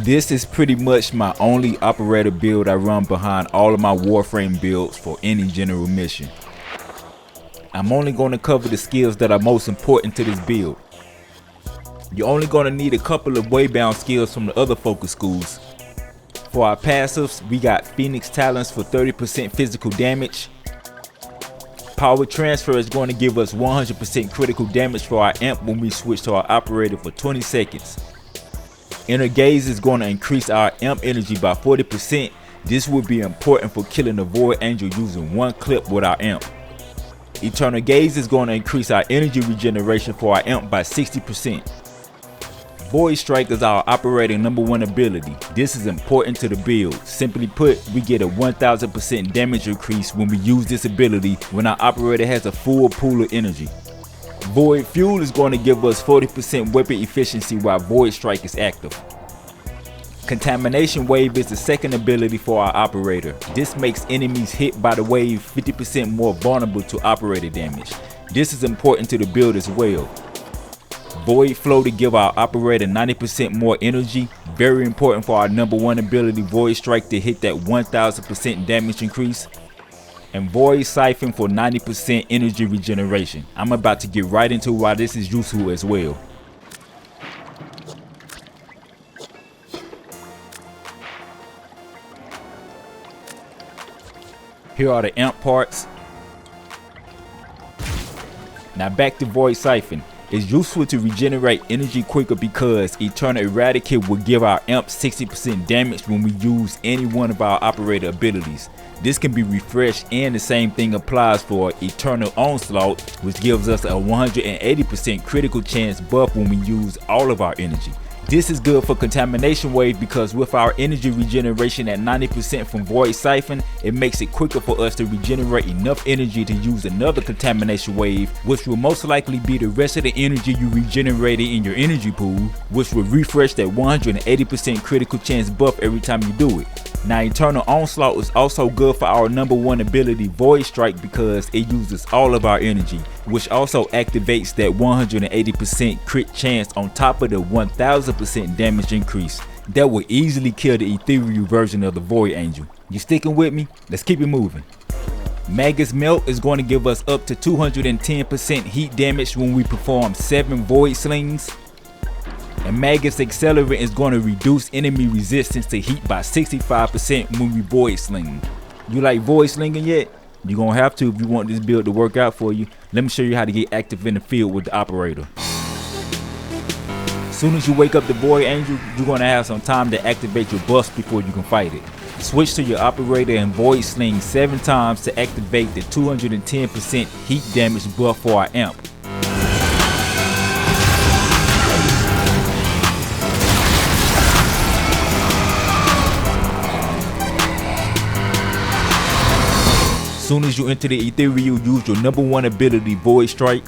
This is pretty much my only operator build I run behind all of my Warframe builds for any general mission. I'm only going to cover the skills that are most important to this build. You're only going to need a couple of waybound skills from the other focus schools. For our passives, we got Phoenix Talents for 30% physical damage. Power Transfer is going to give us 100% critical damage for our imp when we switch to our operator for 20 seconds. Inner Gaze is going to increase our imp energy by 40%. This will be important for killing the Void Angel using one clip with our imp. Eternal Gaze is going to increase our energy regeneration for our imp by 60%. Void Strike is our operating #1 ability. This is important to the build. Simply put, we get a 1000% damage increase when we use this ability when our operator has a full pool of energy. Void Fuel is going to give us 40% weapon efficiency while Void Strike is active. Contamination Wave is the second ability for our operator. This makes enemies hit by the wave 50% more vulnerable to operator damage. This is important to the build as well. Void Flow to give our operator 90% more energy. Very important for our #1 ability Void Strike to hit that 1000% damage increase. And Void Siphon for 90% energy regeneration. I'm about to get right into why this is useful as well. Here are the imp parts. Now back to Void Siphon. It's useful to regenerate energy quicker because Eternal Eradicate will give our imp 60% damage when we use any one of our operator abilities. This can be refreshed, and the same thing applies for Eternal Onslaught, which gives us a 180% critical chance buff when we use all of our energy. This is good for Contamination Wave because with our energy regeneration at 90% from Void Siphon, it makes it quicker for us to regenerate enough energy to use another Contamination Wave, which will most likely be the rest of the energy you regenerated in your energy pool, which will refresh that 180% critical chance buff every time you do it. Now Eternal Onslaught is also good for our #1 ability Void Strike because it uses all of our energy, which also activates that 180% crit chance on top of the 1000% damage increase. That will easily kill the ethereal version of the Void Angel. You sticking with me? Let's keep it moving. Magus Melt is going to give us up to 210% heat damage when we perform 7 Void Slings. And Magus Accelerant is going to reduce enemy resistance to heat by 65% when we Void Sling. You like Void Slinging yet? You're going to have to if you want this build to work out for you. Let me show you how to get active in the field with the operator. As soon as you wake up the Void Angel, you're going to have some time to activate your buffs before you can fight it. Switch to your operator and Void Sling 7 times to activate the 210% heat damage buff for our imp. Soon as you enter the ethereal, use your #1 ability Void Strike.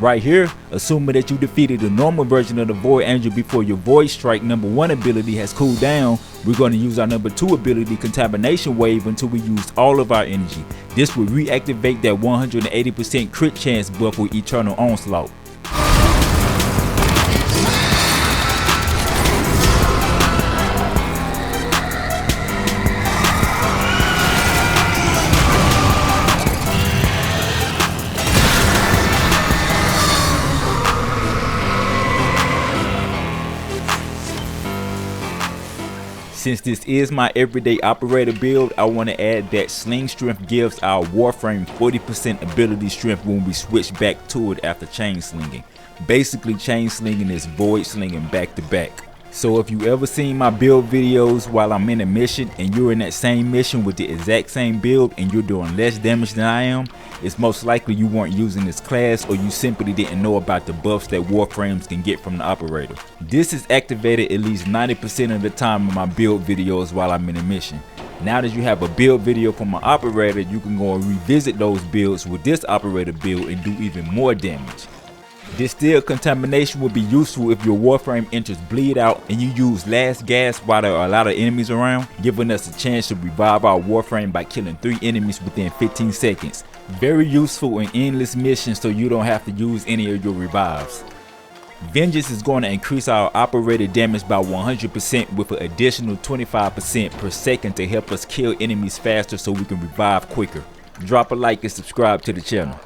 Right here, assuming that you defeated the normal version of the Void Angel before your Void Strike #1 ability has cooled down, we're going to use our #2 ability Contamination Wave until we use all of our energy. This will reactivate that 180% crit chance buff with Eternal Onslaught. Since this is my everyday operator build, I want to add that Sling Strength gives our Warframe 40% ability strength when we switch back to it after chain slinging. Basically, chain slinging is Void Slinging back to back. So if you ever seen my build videos while I'm in a mission and you're in that same mission with the exact same build and you're doing less damage than I am, it's most likely you weren't using this class or you simply didn't know about the buffs that Warframes can get from the operator. This is activated at least 90% of the time in my build videos while I'm in a mission. Now that you have a build video from my operator, you can go and revisit those builds with this operator build and do even more damage. Distilled contamination will be useful if your Warframe enters bleed out and you use last gas while there are a lot of enemies around, giving us a chance to revive our Warframe by killing 3 enemies within 15 seconds. Very useful in endless missions so you don't have to use any of your revives. Vengeance is going to increase our operator damage by 100% with an additional 25% per second to help us kill enemies faster so we can revive quicker. Drop a like and subscribe to the channel.